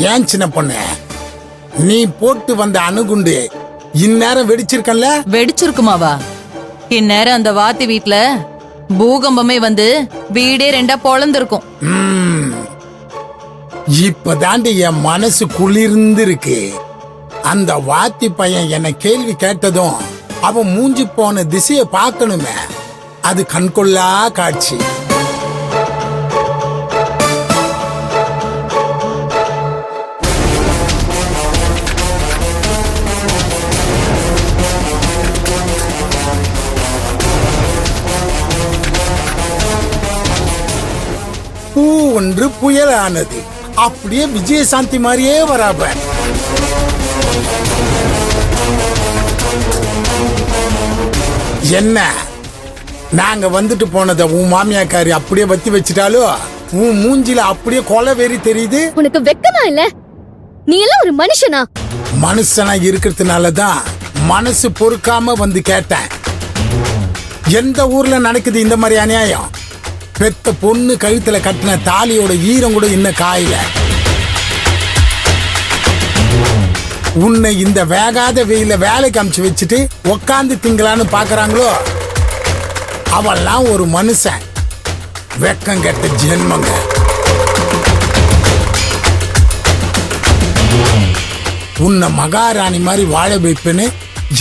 ஏன் சின்ன பொண்ணு, நீ போட்டு வந்த அணுகுண்டு இந்நேரம் வெடிச்சிருக்கல? வெடிச்சிருக்குமாவா? இந்நேரம் அந்த வாத்தி வீட்ல பூகம்பமே வந்து வீடே ரெண்டா பொளந்திருக்கும். இப்பதாண்டி என் மனசு குளிர்ந்து இருக்கு. அந்த வாத்தி பையன் என்ன கேள்வி கேட்டதும் அவன் மூஞ்சி போன திசையை பார்க்கணுமே, அது கண்கொள்ளா காட்சி. பூ ஒன்று புயலானது, அப்படியே விஜயசாந்தி மாதிரியே வராப. என்ன, நாங்க வந்துட்டு போனத உன் மாமியாக்காரி அப்படியே வத்தி வச்சிட்டாலோ? உன் மூஞ்சில அப்படியே கொலை வெறி தெரியுது. உனக்கு வெக்கமா இல்ல? நீ எல்லாம் ஒரு மனுஷனா? மனுஷனா இருக்கிறதுனாலதான் மனசு பொறுக்காம வந்து கேட்டேன். எந்த ஊர்ல நடக்குது இந்த மாதிரி அநியாயம்? பெத்த பொண்ணு கழுத்துல கட்டின தாலியோட ஈரம் கூட இன்னும் காயில. உன்னை இந்த வேகாத வெயில வேலைக்கு அமிச்சு வச்சுட்டு உக்காந்து திங்களான்னு பாக்குறாங்களோ, அவெல்லாம் ஒரு மனுஷன். வெக்கம் கெட்ட ஜென்மங்க. உன்னை மகாராணி மாதிரி வாழ வைப்பேன்னு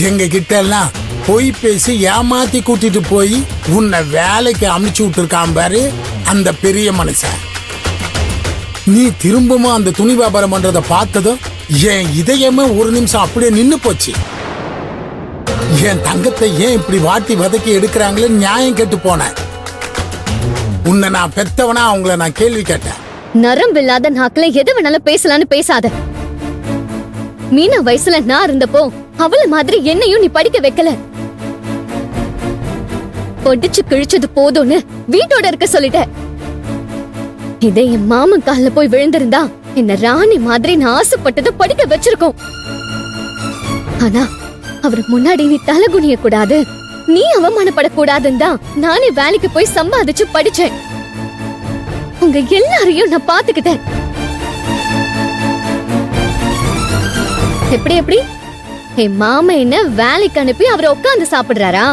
எங்க கிட்ட எல்லாம் பொய் பேசி ஏமாத்தி கூட்டிட்டு போய் உன்னை வேலைக்கு அமுச்சு விட்டுருக்கான் பாரு அந்த பெரிய மனுஷன். நீ திரும்பவும் அந்த துணி வியாபாரம் பண்றத பார்த்ததும் என் இதயமே ஒரு நிமிஷம் அப்படியே நின்னு போச்சு. என் தங்கத்தை ஏன் இப்படி வாட்டி வதக்கி எடுக்கிறாங்களே நியாயம் கேட்டு போனேன். உன்னை நான் பெத்தவனா அவங்கள நான் கேள்வி கேட்டேன். நரம்பில்லாத நாக்குல எது வேணாலும் பேசலான்னு பேசாத. மீனா வயசுல நான் இருந்தப்போ அவள மாதிரி என்னையும் நீ படிக்க வைக்கல. பொடிச்சு கிழிச்சது போதும்னு வீட்டோட இருக்க சொல்லிட்ட. இதே என் மாமன் கால்ல போய் விழுந்திருந்தா என்ன ராணி மாதிரி நான் ஆசைப்பட்டது படிக்க வச்சிருக்கோம். ஆனா அவர் முன்னாடி நீ தலகுனிய கூடாது, நீ அவமானப்படக்கூடாதுன்னு தான் நானே வேலைக்கு போய் சம்பாதிச்சு படிச்சேன். உங்க எல்லாரையும் நான் பாத்துக்கிட்டேன். எப்படி என் மாமா என்ன வேலைக்கு அனுப்பி அவரை உட்கார்ந்து சாப்பிடுறாரா?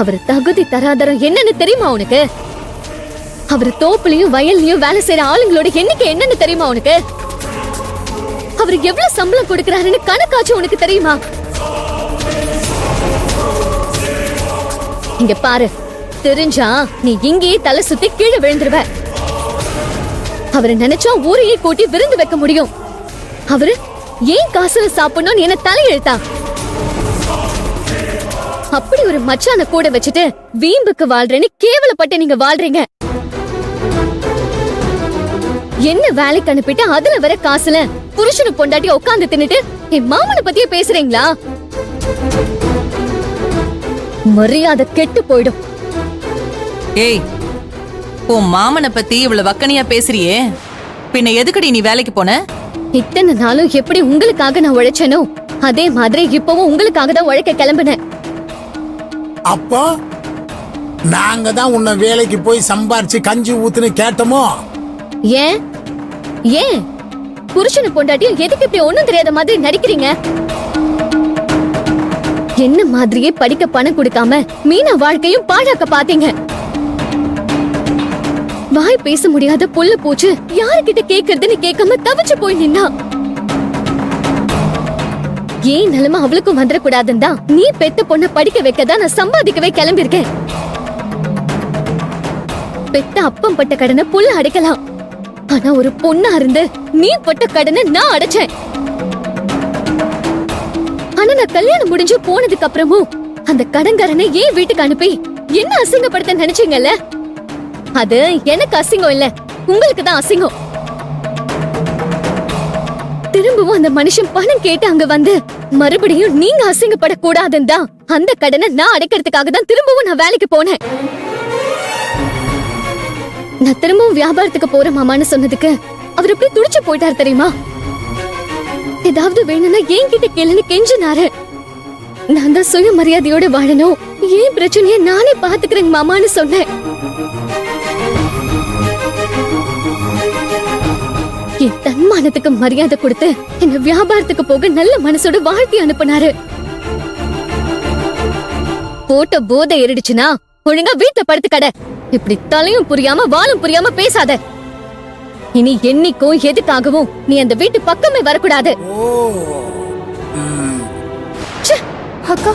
அவர் தகுதி தராதரம் என்னன்னு தெரியுமா உனக்கு? அவர் தோப்புலயும் வயல்லயும் வேலை செய்யற ஆளுங்களோட எண்ணிக்கை என்னன்னு தெரியுமா உனக்கு? அவர் எவ்வளவு சம்பளம் கொடுக்கறாருன்னு கணக்காச்சும் உனக்கு தெரியுமா? இங்க பாரு, தெரிஞ்சா நீ இங்கேயே தலை சுத்தி கீழே விழுந்துருவ. அவரை நினைச்சா ஊரையே கூட்டி விருந்து வைக்க முடியும். அவரு ஏன் காசுல சாப்பிடணும்னு என்ன தலையெழுத்தா? அப்படி ஒரு மச்சான கூட வச்சுட்டு வீம்புக்கு வாழ்றேன்னு கேவலப்பட்டு நீங்க வாழ்றீங்க. என்ன வேலைக்கு அனுப்பிட்டு அதுல வர காசுல புருஷனு பொண்டாட்டி உட்கார்ந்து தின்னுட்டு என் மாமனை பத்தியே பேசுறீங்களா? மரியாதை கெட்டு போயிடும். ஏய், உன் மாமனை பத்தி இவ்வளவு வக்கனியா பேசுறியே, பின்ன எதுக்கடி நீ வேலைக்கு போன? இத்தனை நாளும் எப்படி உங்களுக்காக நான் உழைச்சேனோ அதே மாதிரி இப்பவும் உங்களுக்காக தான் உழைக்க கிளம்பினேன். அப்போ நாங்க தான் உன்னை வேலைக்கு போய் சம்பாரிச்சு கஞ்சி ஊத்துன்னு கேட்டோமோ? ஏன் ஏன் புருஷனு பொண்டாட்டியும் எதுக்கு இப்படி ஒண்ணும் தெரியாத மாதிரி நடிக்கிறீங்க? என்ன மாதிரியே படிக்க பணம் கொடுக்காம மீனா வாழ்க்கையும் பாழாக்க பாத்தீங்க. வாய் பேச முடியாத புள்ள பூச்சு யாருக்கிட்ட கேக்குறதுன்னு கேட்காம தவிச்சு போய் நின்னா. ஏன் நிலைமை அவளுக்கும் வந்துடக்கூடாதுன்னு தான் நீ பெத்த பொண்ண படிக்க வைக்கதான் நான் சம்பாதிக்கவே கிளம்பிருக்கேன். பெத்த அப்பம் பட்ட கடனை புள்ள அடைக்கலாம், ஆனா ஒரு பொண்ணா இருந்து நீ பட்ட கடனை நான் அடைச்சேன். ஆனா நான் கல்யாணம் முடிஞ்சு போனதுக்கு அப்புறமும் அந்த கடன்காரனை ஏன் வீட்டுக்கு அனுப்பி என்ன அசிங்கப்படுத்த நினைச்சீங்கல்ல? அது எனக்கு அசிங்கம் இல்ல, உங்களுக்கு தான் அசிங்கம். திரும்பவும் அந்த மனுஷன் பணம் கேட்டு அங்க வந்து மறுபடியும் நீங்க அசிங்கப்படக்கூடாதுன்னு தான் அந்த கடனை நான் அடைக்கிறதுக்காக தான் திரும்பவும் நான் வேலைக்கு போனேன். நான் திரும்பவும் வியாபாரத்துக்கு போறேன் மாமான்னு சொன்னதுக்கு அவர் எப்படி துடிச்சு போயிட்டாரு தெரியுமா? ஏதாவது வேணும்னா என்கிட்ட கேளுன்னு கெஞ்சினாரு. நான் தான் சுயமரியாதையோட வாழணும், ஏன் பிரச்சனைய நானே பாத்துக்கிறேன் மாமான்னு சொன்னேன். என் தன்மான பணத்துக்கு மரியாதை கொடுத்து என்ன வியாபாரத்துக்கு போக நல்ல மனசோட வாழ்த்தி அனுப்புனாரு. போட்ட போதை ஏறிடுச்சுன்னா ஒழுங்கா வீட்டுல படுத்து கடை. இப்படி தலையும் புரியாம வாலும் புரியாம பேசாத. இனி என்னைக்கும் எதுக்காகவும் நீ அந்த வீட்டு பக்கமே வரக்கூடாது. ஓ ச்சே, அக்கா